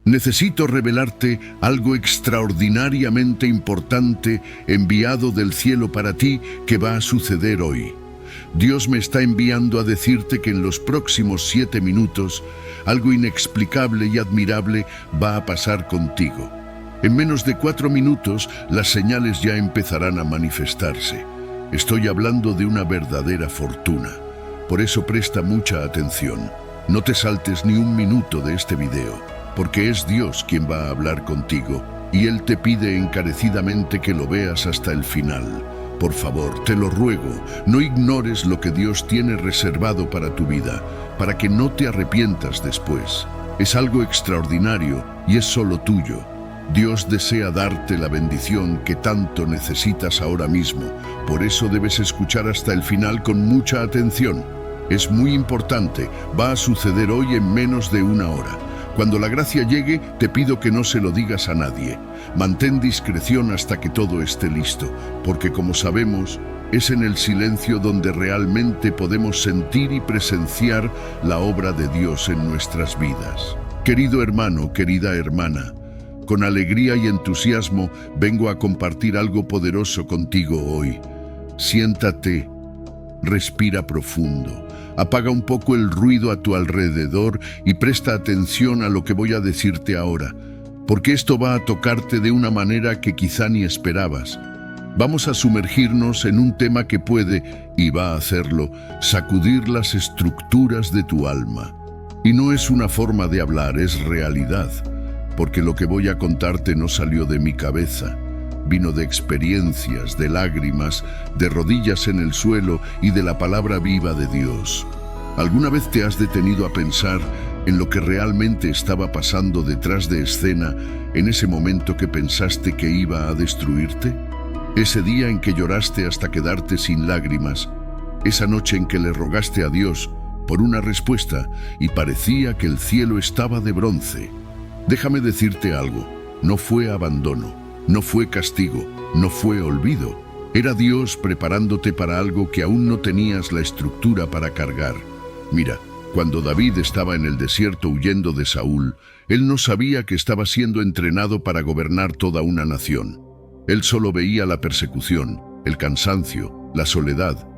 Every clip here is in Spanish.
Necesito revelarte algo extraordinariamente importante enviado del cielo para ti que va a suceder hoy. Dios me está enviando a decirte que en los próximos 7 minutos algo inexplicable y admirable va a pasar contigo. En menos de 4 minutos las señales ya empezarán a manifestarse. Estoy hablando de una verdadera fortuna. Por eso presta mucha atención. No te saltes ni un minuto de este video, porque es Dios quien va a hablar contigo y Él te pide encarecidamente que lo veas hasta el final. Por favor, te lo ruego, no ignores lo que Dios tiene reservado para tu vida, para que no te arrepientas después. Es algo extraordinario y es solo tuyo. Dios desea darte la bendición que tanto necesitas ahora mismo. Por eso debes escuchar hasta el final con mucha atención. Es muy importante, va a suceder hoy en menos de 1 hora. Cuando la gracia llegue, te pido que no se lo digas a nadie. Mantén discreción hasta que todo esté listo, porque como sabemos, es en el silencio donde realmente podemos sentir y presenciar la obra de Dios en nuestras vidas. Querido hermano, querida hermana, con alegría y entusiasmo vengo a compartir algo poderoso contigo hoy. Siéntate, respira profundo. Apaga un poco el ruido a tu alrededor y presta atención a lo que voy a decirte ahora, porque esto va a tocarte de una manera que quizá ni esperabas. Vamos a sumergirnos en un tema que puede, y va a hacerlo, sacudir las estructuras de tu alma. Y no es una forma de hablar, es realidad, porque lo que voy a contarte no salió de mi cabeza. Vino de experiencias, de lágrimas, de rodillas en el suelo y de la palabra viva de Dios. ¿Alguna vez te has detenido a pensar en lo que realmente estaba pasando detrás de escena en ese momento que pensaste que iba a destruirte? Ese día en que lloraste hasta quedarte sin lágrimas, esa noche en que le rogaste a Dios por una respuesta y parecía que el cielo estaba de bronce. Déjame decirte algo, no fue abandono. No fue castigo, no fue olvido. Era Dios preparándote para algo que aún no tenías la estructura para cargar. Mira, cuando David estaba en el desierto huyendo de Saúl, él no sabía que estaba siendo entrenado para gobernar toda una nación. Él solo veía la persecución, el cansancio, la soledad,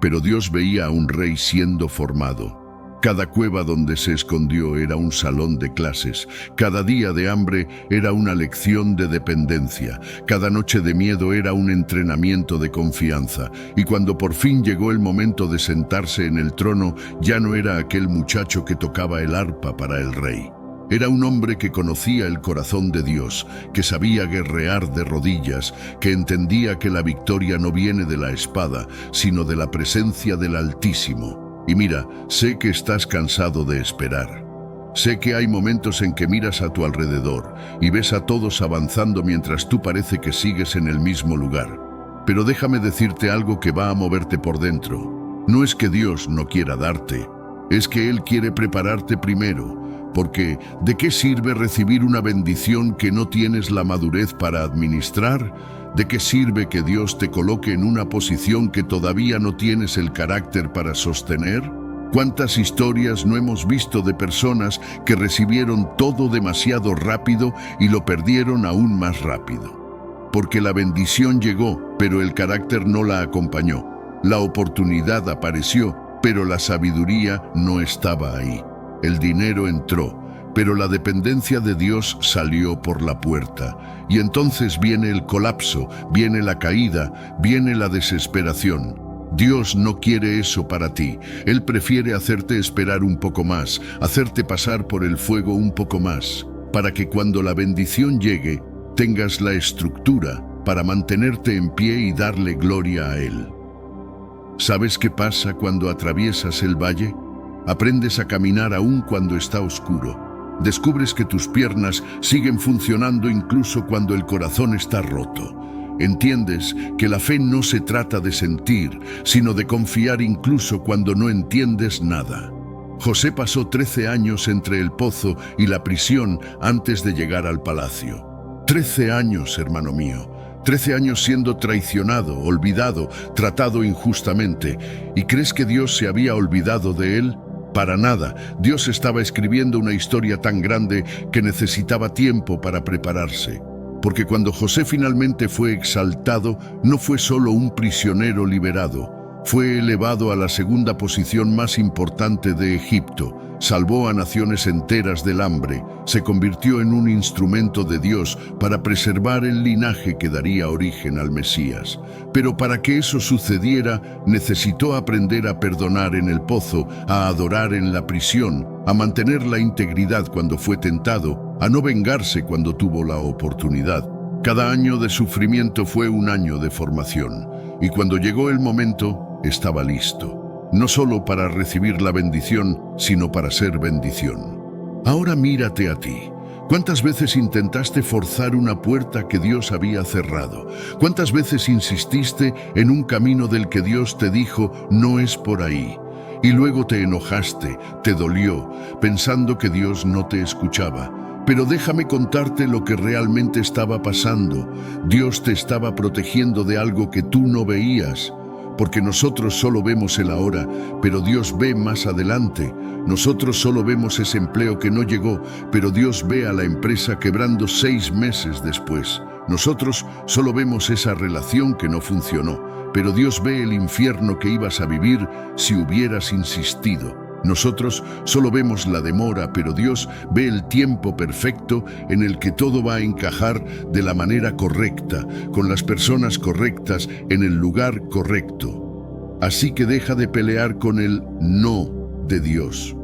pero Dios veía a un rey siendo formado. Cada cueva donde se escondió era un salón de clases. Cada día de hambre era una lección de dependencia. Cada noche de miedo era un entrenamiento de confianza. Y cuando por fin llegó el momento de sentarse en el trono, ya no era aquel muchacho que tocaba el arpa para el rey. Era un hombre que conocía el corazón de Dios, que sabía guerrear de rodillas, que entendía que la victoria no viene de la espada, sino de la presencia del Altísimo. Y mira, sé que estás cansado de esperar. Sé que hay momentos en que miras a tu alrededor y ves a todos avanzando mientras tú parece que sigues en el mismo lugar. Pero déjame decirte algo que va a moverte por dentro. No es que Dios no quiera darte, es que Él quiere prepararte primero, porque ¿de qué sirve recibir una bendición que no tienes la madurez para administrar? ¿De qué sirve que Dios te coloque en una posición que todavía no tienes el carácter para sostener? ¿Cuántas historias no hemos visto de personas que recibieron todo demasiado rápido y lo perdieron aún más rápido? Porque la bendición llegó, pero el carácter no la acompañó. La oportunidad apareció, pero la sabiduría no estaba ahí. El dinero entró, pero la dependencia de Dios salió por la puerta. Y entonces viene el colapso, viene la caída, viene la desesperación. Dios no quiere eso para ti. Él prefiere hacerte esperar un poco más, hacerte pasar por el fuego un poco más, para que cuando la bendición llegue, tengas la estructura para mantenerte en pie y darle gloria a Él. ¿Sabes qué pasa cuando atraviesas el valle? Aprendes a caminar aún cuando está oscuro. Descubres que tus piernas siguen funcionando incluso cuando el corazón está roto. Entiendes que la fe no se trata de sentir, sino de confiar incluso cuando no entiendes nada. José pasó 13 años entre el pozo y la prisión antes de llegar al palacio. 13 años, hermano mío. 13 años siendo traicionado, olvidado, tratado injustamente. ¿Y crees que Dios se había olvidado de él? Para nada, Dios estaba escribiendo una historia tan grande que necesitaba tiempo para prepararse. Porque cuando José finalmente fue exaltado, no fue solo un prisionero liberado, fue elevado a la segunda posición más importante de Egipto, salvó a naciones enteras del hambre, se convirtió en un instrumento de Dios para preservar el linaje que daría origen al Mesías. Pero para que eso sucediera, necesitó aprender a perdonar en el pozo, a adorar en la prisión, a mantener la integridad cuando fue tentado, a no vengarse cuando tuvo la oportunidad. Cada año de sufrimiento fue un año de formación, y cuando llegó el momento, estaba listo, no solo para recibir la bendición, sino para ser bendición. Ahora mírate a ti. ¿Cuántas veces intentaste forzar una puerta que Dios había cerrado? ¿Cuántas veces insististe en un camino del que Dios te dijo, no es por ahí? Y luego te enojaste, te dolió, pensando que Dios no te escuchaba. Pero déjame contarte lo que realmente estaba pasando. Dios te estaba protegiendo de algo que tú no veías. Porque nosotros solo vemos el ahora, pero Dios ve más adelante. Nosotros solo vemos ese empleo que no llegó, pero Dios ve a la empresa quebrando 6 meses después. Nosotros solo vemos esa relación que no funcionó, pero Dios ve el infierno que ibas a vivir si hubieras insistido. Nosotros solo vemos la demora, pero Dios ve el tiempo perfecto en el que todo va a encajar de la manera correcta, con las personas correctas, en el lugar correcto. Así que deja de pelear con el no de Dios.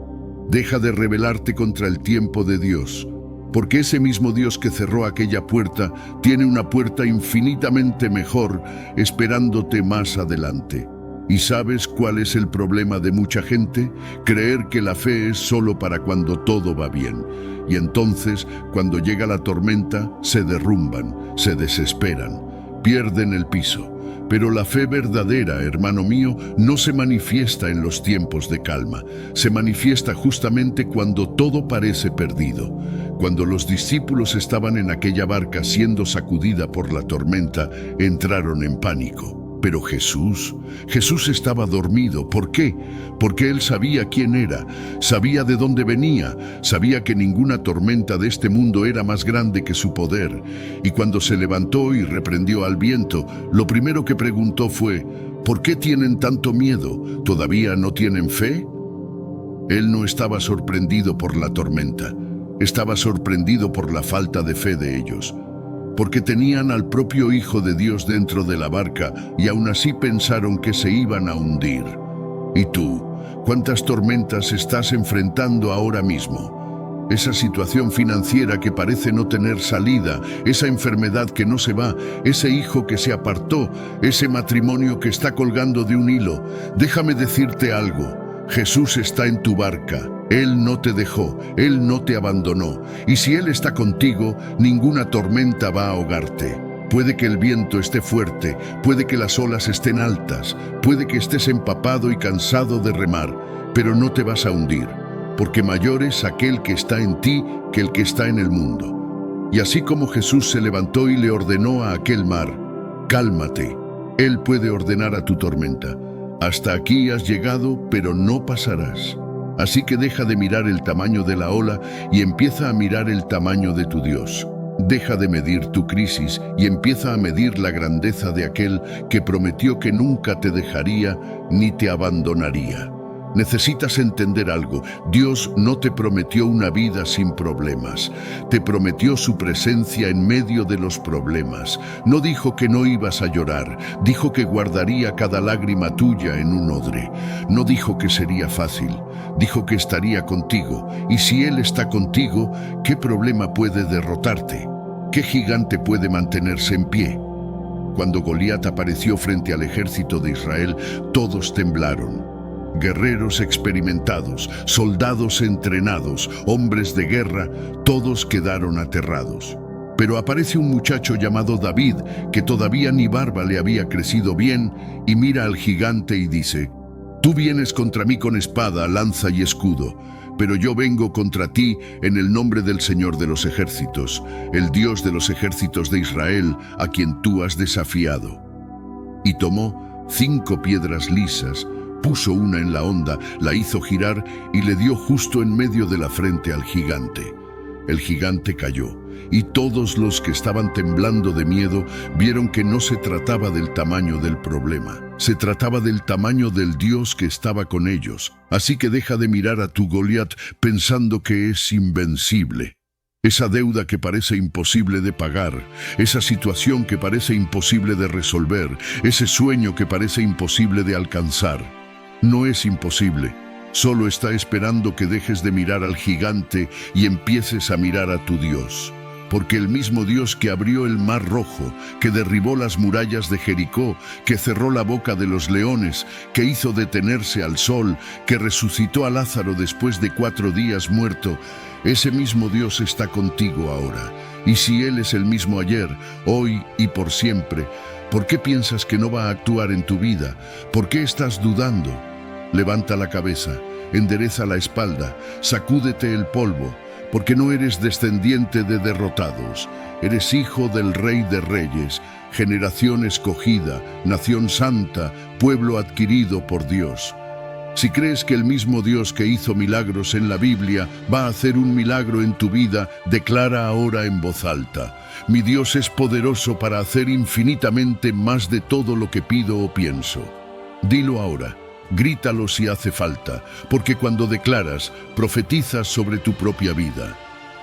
Deja de rebelarte contra el tiempo de Dios, porque ese mismo Dios que cerró aquella puerta tiene una puerta infinitamente mejor esperándote más adelante. ¿Y sabes cuál es el problema de mucha gente? Creer que la fe es solo para cuando todo va bien. Y entonces, cuando llega la tormenta, se derrumban, se desesperan, pierden el piso. Pero la fe verdadera, hermano mío, no se manifiesta en los tiempos de calma. Se manifiesta justamente cuando todo parece perdido. Cuando los discípulos estaban en aquella barca siendo sacudida por la tormenta, entraron en pánico. Pero Jesús estaba dormido. ¿Por qué? Porque Él sabía quién era, sabía de dónde venía, sabía que ninguna tormenta de este mundo era más grande que su poder. Y cuando se levantó y reprendió al viento, lo primero que preguntó fue, ¿por qué tienen tanto miedo? ¿Todavía no tienen fe? Él no estaba sorprendido por la tormenta, estaba sorprendido por la falta de fe de ellos. Porque tenían al propio Hijo de Dios dentro de la barca y aún así pensaron que se iban a hundir. ¿Y tú? ¿Cuántas tormentas estás enfrentando ahora mismo? Esa situación financiera que parece no tener salida, esa enfermedad que no se va, ese hijo que se apartó, ese matrimonio que está colgando de un hilo. Déjame decirte algo. Jesús está en tu barca. Él no te dejó, Él no te abandonó. Y si Él está contigo, ninguna tormenta va a ahogarte. Puede que el viento esté fuerte, puede que las olas estén altas, puede que estés empapado y cansado de remar, pero no te vas a hundir, porque mayor es aquel que está en ti que el que está en el mundo. Y así como Jesús se levantó y le ordenó a aquel mar, cálmate, Él puede ordenar a tu tormenta. Hasta aquí has llegado, pero no pasarás. Así que deja de mirar el tamaño de la ola y empieza a mirar el tamaño de tu Dios. Deja de medir tu crisis y empieza a medir la grandeza de aquel que prometió que nunca te dejaría ni te abandonaría. Necesitas entender algo. Dios no te prometió una vida sin problemas. Te prometió su presencia en medio de los problemas. No dijo que no ibas a llorar. Dijo que guardaría cada lágrima tuya en un odre. No dijo que sería fácil. Dijo que estaría contigo. Y si Él está contigo, ¿qué problema puede derrotarte? ¿Qué gigante puede mantenerse en pie? Cuando Goliat apareció frente al ejército de Israel, todos temblaron. Guerreros experimentados, soldados entrenados, hombres de guerra, todos quedaron aterrados. Pero aparece un muchacho llamado David, que todavía ni barba le había crecido bien, y mira al gigante y dice, «Tú vienes contra mí con espada, lanza y escudo, pero yo vengo contra ti en el nombre del Señor de los ejércitos, el Dios de los ejércitos de Israel, a quien tú has desafiado». Y tomó 5 piedras lisas, puso una en la honda, la hizo girar y le dio justo en medio de la frente al gigante. El gigante cayó, y todos los que estaban temblando de miedo vieron que no se trataba del tamaño del problema, se trataba del tamaño del Dios que estaba con ellos. Así que deja de mirar a tu Goliat pensando que es invencible. Esa deuda que parece imposible de pagar, esa situación que parece imposible de resolver, ese sueño que parece imposible de alcanzar, no es imposible. Solo está esperando que dejes de mirar al gigante y empieces a mirar a tu Dios. Porque el mismo Dios que abrió el mar rojo, que derribó las murallas de Jericó, que cerró la boca de los leones, que hizo detenerse al sol, que resucitó a Lázaro después de 4 días muerto, ese mismo Dios está contigo ahora. Y si Él es el mismo ayer, hoy y por siempre, ¿por qué piensas que no va a actuar en tu vida? ¿Por qué estás dudando? Levanta la cabeza, endereza la espalda, sacúdete el polvo, porque no eres descendiente de derrotados, eres hijo del Rey de Reyes, generación escogida, nación santa, pueblo adquirido por Dios. Si crees que el mismo Dios que hizo milagros en la Biblia va a hacer un milagro en tu vida, declara ahora en voz alta: mi Dios es poderoso para hacer infinitamente más de todo lo que pido o pienso. Dilo ahora. Grítalo si hace falta, porque cuando declaras, profetizas sobre tu propia vida.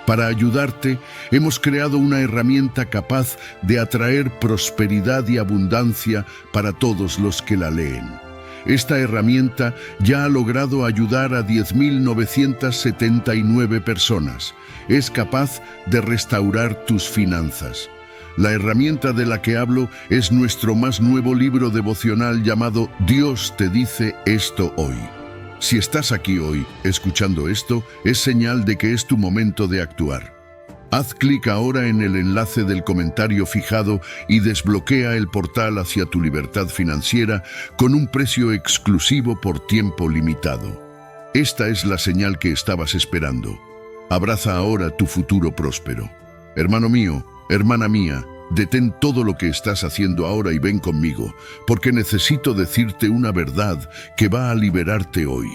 Para ayudarte, hemos creado una herramienta capaz de atraer prosperidad y abundancia para todos los que la leen. Esta herramienta ya ha logrado ayudar a 10.979 personas. Es capaz de restaurar tus finanzas. La herramienta de la que hablo es nuestro más nuevo libro devocional llamado Dios te dice esto hoy. Si estás aquí hoy escuchando esto, es señal de que es tu momento de actuar. Haz clic ahora en el enlace del comentario fijado y desbloquea el portal hacia tu libertad financiera con un precio exclusivo por tiempo limitado. Esta es la señal que estabas esperando. Abraza ahora tu futuro próspero. Hermano mío, hermana mía, detén todo lo que estás haciendo ahora y ven conmigo, porque necesito decirte una verdad que va a liberarte hoy.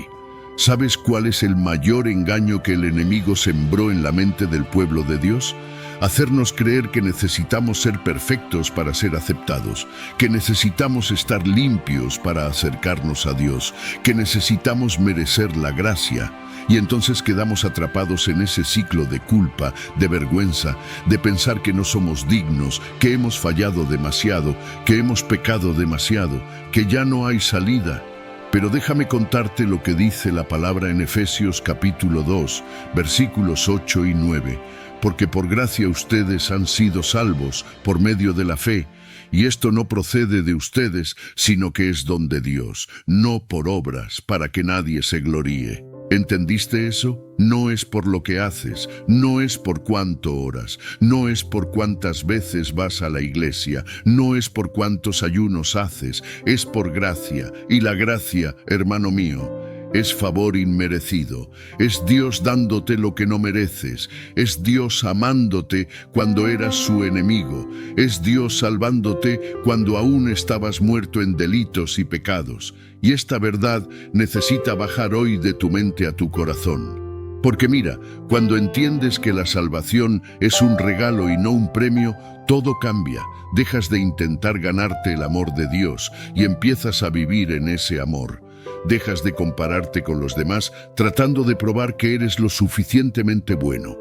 ¿Sabes cuál es el mayor engaño que el enemigo sembró en la mente del pueblo de Dios? Hacernos creer que necesitamos ser perfectos para ser aceptados, que necesitamos estar limpios para acercarnos a Dios, que necesitamos merecer la gracia. Y entonces quedamos atrapados en ese ciclo de culpa, de vergüenza, de pensar que no somos dignos, que hemos fallado demasiado, que hemos pecado demasiado, que ya no hay salida. Pero déjame contarte lo que dice la palabra en Efesios capítulo 2, versículos 8 y 9. Porque por gracia ustedes han sido salvos por medio de la fe, y esto no procede de ustedes, sino que es don de Dios, no por obras, para que nadie se gloríe. ¿Entendiste eso? No es por lo que haces, no es por cuánto oras, no es por cuántas veces vas a la iglesia, no es por cuántos ayunos haces, es por gracia. Y la gracia, hermano mío, es favor inmerecido, es Dios dándote lo que no mereces, es Dios amándote cuando eras su enemigo, es Dios salvándote cuando aún estabas muerto en delitos y pecados. Y esta verdad necesita bajar hoy de tu mente a tu corazón. Porque mira, cuando entiendes que la salvación es un regalo y no un premio, todo cambia. Dejas de intentar ganarte el amor de Dios y empiezas a vivir en ese amor. Dejas de compararte con los demás tratando de probar que eres lo suficientemente bueno.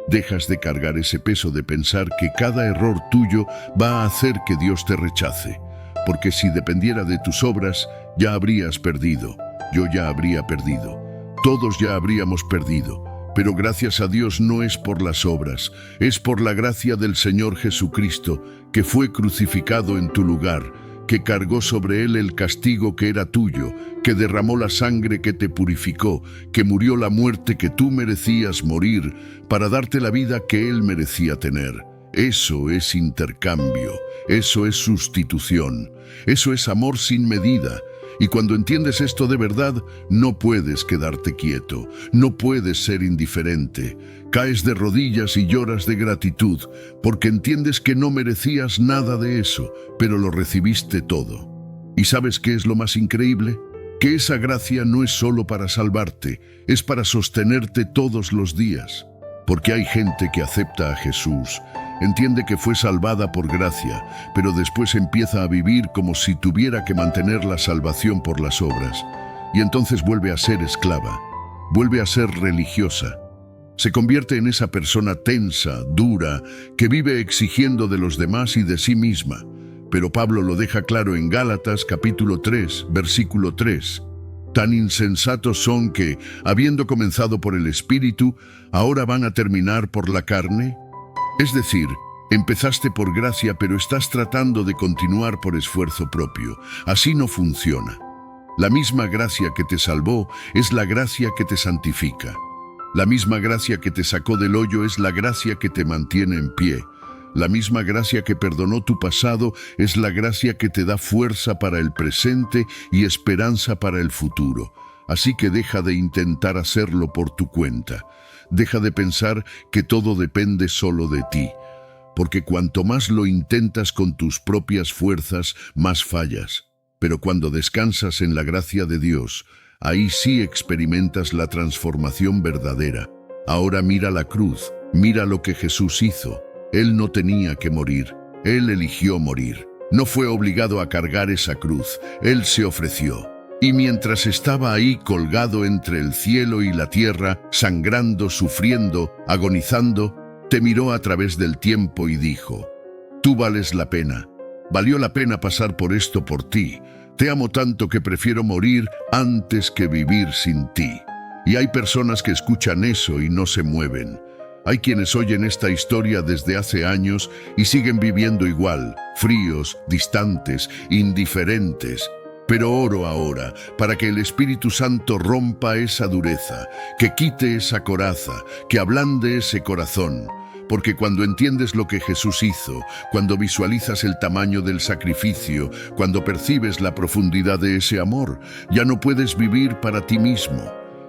Dejas de cargar ese peso de pensar que cada error tuyo va a hacer que Dios te rechace. Porque si dependiera de tus obras, ya habrías perdido. Yo ya habría perdido. Todos ya habríamos perdido. Pero gracias a Dios no es por las obras, es por la gracia del Señor Jesucristo, que fue crucificado en tu lugar, que cargó sobre él el castigo que era tuyo, que derramó la sangre que te purificó, que murió la muerte que tú merecías morir, para darte la vida que él merecía tener. Eso es intercambio, eso es sustitución, eso es amor sin medida. Y cuando entiendes esto de verdad, no puedes quedarte quieto, no puedes ser indiferente. Caes de rodillas y lloras de gratitud, porque entiendes que no merecías nada de eso, pero lo recibiste todo. ¿Y sabes qué es lo más increíble? que esa gracia no es solo para salvarte, es para sostenerte todos los días. Porque hay gente que acepta a Jesús, entiende que fue salvada por gracia, pero después empieza a vivir como si tuviera que mantener la salvación por las obras. Y entonces vuelve a ser esclava, vuelve a ser religiosa. Se convierte en esa persona tensa, dura, que vive exigiendo de los demás y de sí misma. Pero Pablo lo deja claro en Gálatas capítulo 3, versículo 3. Tan insensatos son que, habiendo comenzado por el Espíritu, ahora van a terminar por la carne. Es decir, empezaste por gracia, pero estás tratando de continuar por esfuerzo propio. Así no funciona. La misma gracia que te salvó es la gracia que te santifica. La misma gracia que te sacó del hoyo es la gracia que te mantiene en pie. La misma gracia que perdonó tu pasado es la gracia que te da fuerza para el presente y esperanza para el futuro. Así que deja de intentar hacerlo por tu cuenta. Deja de pensar que todo depende solo de ti. Porque cuanto más lo intentas con tus propias fuerzas, más fallas. Pero cuando descansas en la gracia de Dios, ahí sí experimentas la transformación verdadera. Ahora mira la cruz, mira lo que Jesús hizo. Él no tenía que morir, Él eligió morir. No fue obligado a cargar esa cruz, Él se ofreció. Y mientras estaba ahí colgado entre el cielo y la tierra, sangrando, sufriendo, agonizando, te miró a través del tiempo y dijo: tú vales la pena, valió la pena pasar por esto por ti. Te amo tanto que prefiero morir antes que vivir sin ti. Y hay personas que escuchan eso y no se mueven. Hay quienes oyen esta historia desde hace años y siguen viviendo igual, fríos, distantes, indiferentes. Pero oro ahora para que el Espíritu Santo rompa esa dureza, que quite esa coraza, que ablande ese corazón. Porque cuando entiendes lo que Jesús hizo, cuando visualizas el tamaño del sacrificio, cuando percibes la profundidad de ese amor, ya no puedes vivir para ti mismo.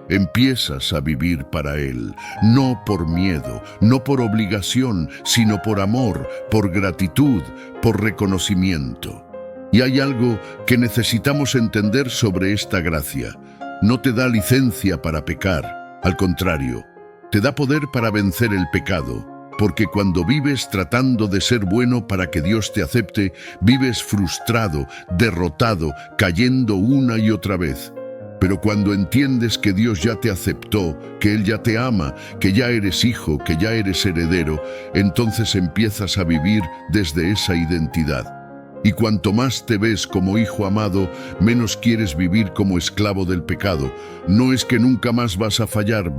Empiezas a vivir para Él, no por miedo, no por obligación, sino por amor, por gratitud, por reconocimiento. Y hay algo que necesitamos entender sobre esta gracia. No te da licencia para pecar, al contrario, te da poder para vencer el pecado, porque cuando vives tratando de ser bueno para que Dios te acepte, vives frustrado, derrotado, cayendo una y otra vez. Pero cuando entiendes que Dios ya te aceptó, que Él ya te ama, que ya eres hijo, que ya eres heredero, entonces empiezas a vivir desde esa identidad. Y cuanto más te ves como hijo amado, menos quieres vivir como esclavo del pecado. No es que nunca más vas a fallar,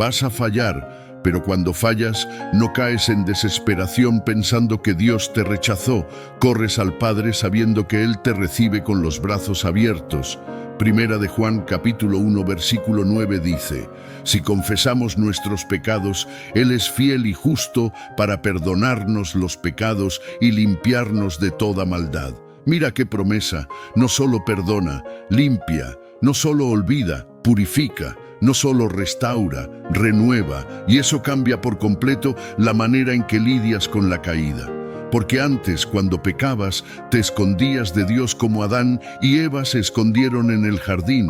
pero cuando fallas, no caes en desesperación pensando que Dios te rechazó. Corres al Padre sabiendo que Él te recibe con los brazos abiertos. Primera de Juan capítulo 1 versículo 9 dice: si confesamos nuestros pecados, Él es fiel y justo para perdonarnos los pecados y limpiarnos de toda maldad. Mira qué promesa, no solo perdona, limpia, no solo olvida, purifica, no solo restaura, renueva, y eso cambia por completo la manera en que lidias con la caída. Porque antes, cuando pecabas, te escondías de Dios como Adán y Eva se escondieron en el jardín.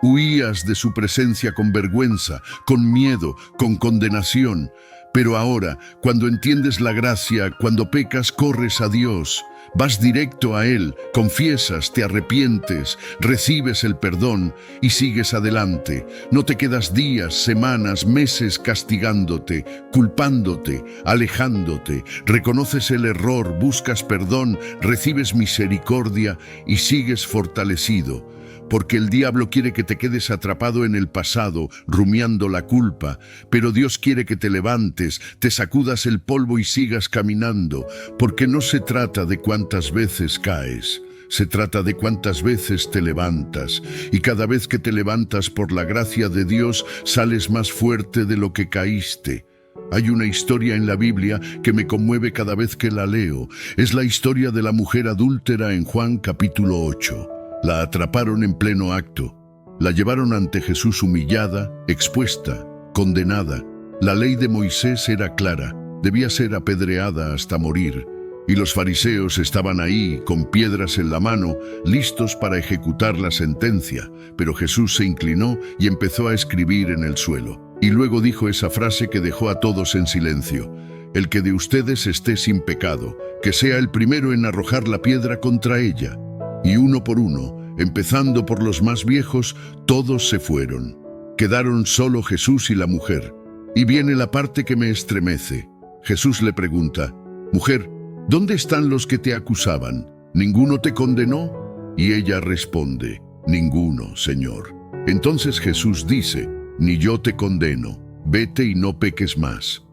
Huías de su presencia con vergüenza, con miedo, con condenación. Pero ahora, cuando entiendes la gracia, cuando pecas, corres a Dios. Vas directo a Él, confiesas, te arrepientes, recibes el perdón y sigues adelante. No te quedas días, semanas, meses castigándote, culpándote, alejándote. Reconoces el error, buscas perdón, recibes misericordia y sigues fortalecido. Porque el diablo quiere que te quedes atrapado en el pasado, rumiando la culpa, pero Dios quiere que te levantes, te sacudas el polvo y sigas caminando, porque no se trata de cuántas veces caes, se trata de cuántas veces te levantas, y cada vez que te levantas por la gracia de Dios, sales más fuerte de lo que caíste. Hay una historia en la Biblia que me conmueve cada vez que la leo. Es la historia de la mujer adúltera en Juan capítulo 8. La atraparon en pleno acto. La llevaron ante Jesús humillada, expuesta, condenada. La ley de Moisés era clara, debía ser apedreada hasta morir. y los fariseos estaban ahí con piedras en la mano, listos para ejecutar la sentencia. Pero Jesús se inclinó y empezó a escribir en el suelo. Y luego dijo esa frase que dejó a todos en silencio: el que de ustedes esté sin pecado, que sea el primero en arrojar la piedra contra ella. Y uno por uno, empezando por los más viejos, todos se fueron. Quedaron solo Jesús y la mujer. Y viene la parte que me estremece. Jesús le pregunta: «Mujer, ¿dónde están los que te acusaban? ¿Ninguno te condenó?» Y ella responde: «Ninguno, Señor». Entonces Jesús dice: «Ni yo te condeno. Vete y no peques más».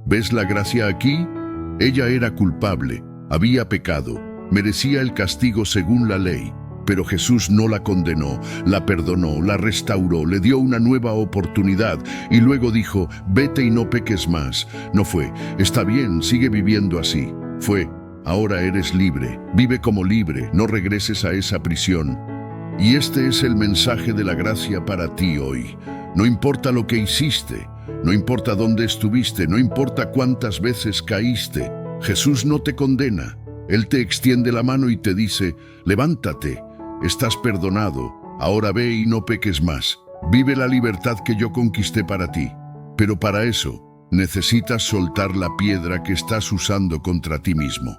¿Ves la gracia aquí? Ella era culpable, había pecado, merecía el castigo según la ley. Pero Jesús no la condenó, la perdonó, la restauró, le dio una nueva oportunidad y luego dijo: «Vete y no peques más». No fue: «Está bien, sigue viviendo así». Fue: «Ahora eres libre, vive como libre, no regreses a esa prisión». Y este es el mensaje de la gracia para ti hoy. No importa lo que hiciste, no importa dónde estuviste, no importa cuántas veces caíste, Jesús no te condena. Él te extiende la mano y te dice: «Levántate, estás perdonado, ahora ve y no peques más. Vive la libertad que yo conquisté para ti». Pero para eso, necesitas soltar la piedra que estás usando contra ti mismo.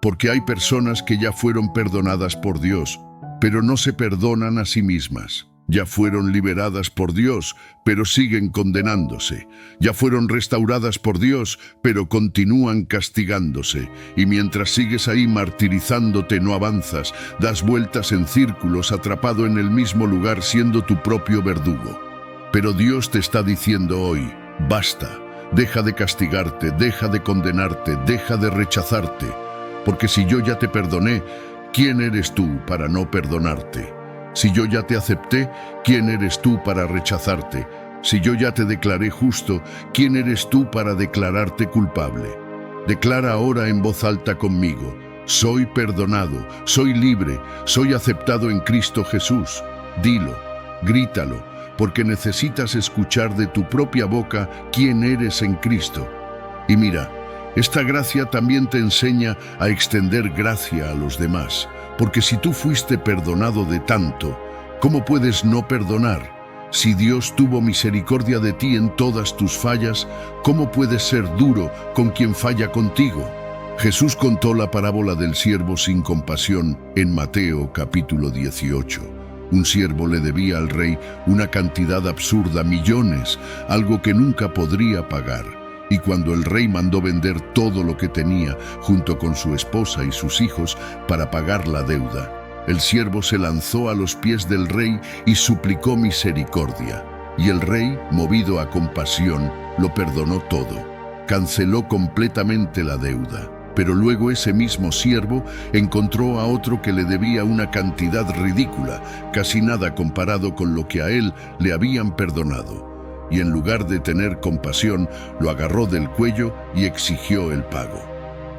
Porque hay personas que ya fueron perdonadas por Dios, pero no se perdonan a sí mismas. Ya fueron liberadas por Dios, pero siguen condenándose. Ya fueron restauradas por Dios, pero continúan castigándose. Y mientras sigues ahí martirizándote, no avanzas, das vueltas en círculos, atrapado en el mismo lugar, siendo tu propio verdugo. Pero Dios te está diciendo hoy: basta, deja de castigarte, deja de condenarte, deja de rechazarte. Porque si yo ya te perdoné, ¿quién eres tú para no perdonarte? Si yo ya te acepté, ¿quién eres tú para rechazarte? Si yo ya te declaré justo, ¿quién eres tú para declararte culpable? Declara ahora en voz alta conmigo: soy perdonado, soy libre, soy aceptado en Cristo Jesús. Dilo, grítalo, porque necesitas escuchar de tu propia boca quién eres en Cristo. Y mira, esta gracia también te enseña a extender gracia a los demás. Porque si tú fuiste perdonado de tanto, ¿cómo puedes no perdonar? Si Dios tuvo misericordia de ti en todas tus fallas, ¿cómo puedes ser duro con quien falla contigo? Jesús contó la parábola del siervo sin compasión en Mateo capítulo 18. Un siervo le debía al rey una cantidad absurda, millones, algo que nunca podría pagar. Y cuando el rey mandó vender todo lo que tenía, junto con su esposa y sus hijos, para pagar la deuda, el siervo se lanzó a los pies del rey y suplicó misericordia. Y el rey, movido a compasión, lo perdonó todo. Canceló completamente la deuda. Pero luego ese mismo siervo encontró a otro que le debía una cantidad ridícula, casi nada comparado con lo que a él le habían perdonado. Y en lugar de tener compasión, lo agarró del cuello y exigió el pago.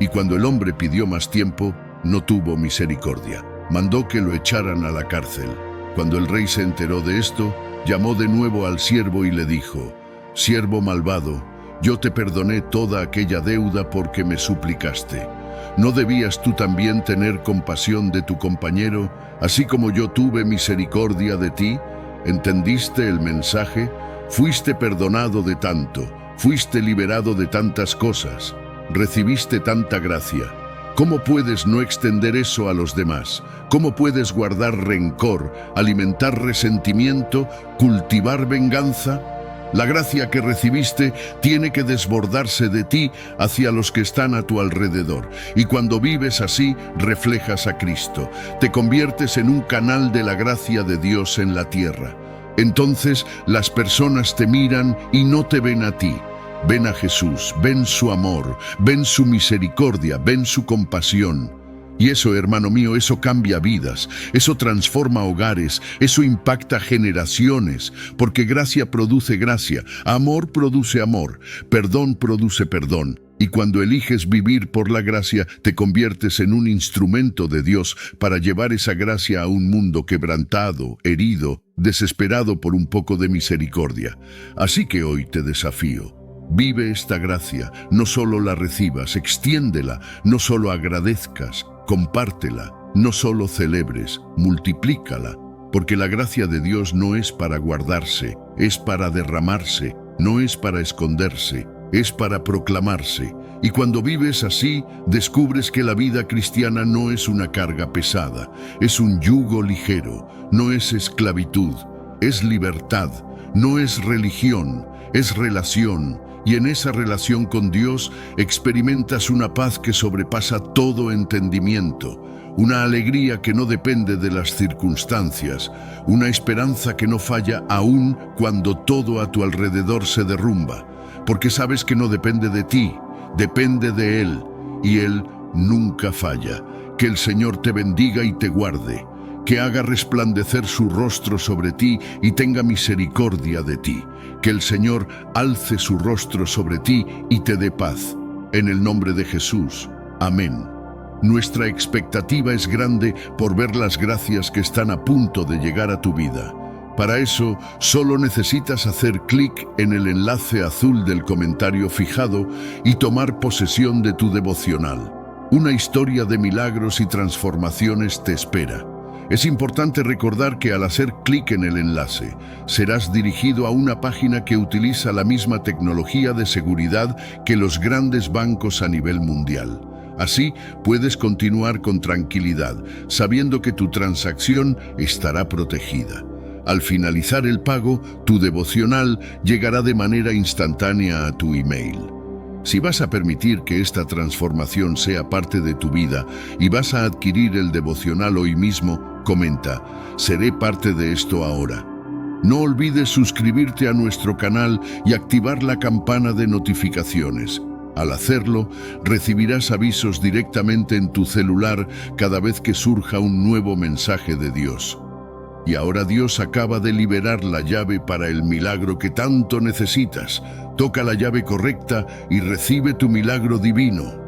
Y cuando el hombre pidió más tiempo, no tuvo misericordia. Mandó que lo echaran a la cárcel. Cuando el rey se enteró de esto, llamó de nuevo al siervo y le dijo: «Siervo malvado, yo te perdoné toda aquella deuda porque me suplicaste. ¿No debías tú también tener compasión de tu compañero, así como yo tuve misericordia de ti? ¿Entendiste el mensaje? Fuiste perdonado de tanto, fuiste liberado de tantas cosas, recibiste tanta gracia. ¿Cómo puedes no extender eso a los demás? ¿Cómo puedes guardar rencor, alimentar resentimiento, cultivar venganza? La gracia que recibiste tiene que desbordarse de ti hacia los que están a tu alrededor. Y cuando vives así, reflejas a Cristo. Te conviertes en un canal de la gracia de Dios en la tierra. Entonces las personas te miran y no te ven a ti. Ven a Jesús, ven su amor, ven su misericordia, ven su compasión. Y eso, hermano mío, eso cambia vidas, eso transforma hogares, eso impacta generaciones, porque gracia produce gracia, amor produce amor, perdón produce perdón. Y cuando eliges vivir por la gracia, te conviertes en un instrumento de Dios para llevar esa gracia a un mundo quebrantado, herido, desesperado por un poco de misericordia. Así que hoy te desafío. Vive esta gracia, no solo la recibas, extiéndela, no solo agradezcas, compártela, no solo celebres, multiplícala, porque la gracia de Dios no es para guardarse, es para derramarse, no es para esconderse, es para proclamarse. Y cuando vives así, descubres que la vida cristiana no es una carga pesada, es un yugo ligero, no es esclavitud, es libertad, no es religión, es relación. Y en esa relación con Dios experimentas una paz que sobrepasa todo entendimiento, una alegría que no depende de las circunstancias, una esperanza que no falla aún cuando todo a tu alrededor se derrumba, porque sabes que no depende de ti, depende de Él, y Él nunca falla. Que el Señor te bendiga y te guarde, que haga resplandecer su rostro sobre ti y tenga misericordia de ti. Que el Señor alce su rostro sobre ti y te dé paz. En el nombre de Jesús. Amén. Nuestra expectativa es grande por ver las gracias que están a punto de llegar a tu vida. Para eso, solo necesitas hacer clic en el enlace azul del comentario fijado y tomar posesión de tu devocional. Una historia de milagros y transformaciones te espera. Es importante recordar que al hacer clic en el enlace, serás dirigido a una página que utiliza la misma tecnología de seguridad que los grandes bancos a nivel mundial. Así, puedes continuar con tranquilidad, sabiendo que tu transacción estará protegida. Al finalizar el pago, tu devocional llegará de manera instantánea a tu email. Si vas a permitir que esta transformación sea parte de tu vida y vas a adquirir el devocional hoy mismo, comenta: seré parte de esto ahora. No olvides suscribirte a nuestro canal y activar la campana de notificaciones. Al hacerlo, recibirás avisos directamente en tu celular cada vez que surja un nuevo mensaje de Dios. Y ahora Dios acaba de liberar la llave para el milagro que tanto necesitas. Toca la llave correcta y recibe tu milagro divino.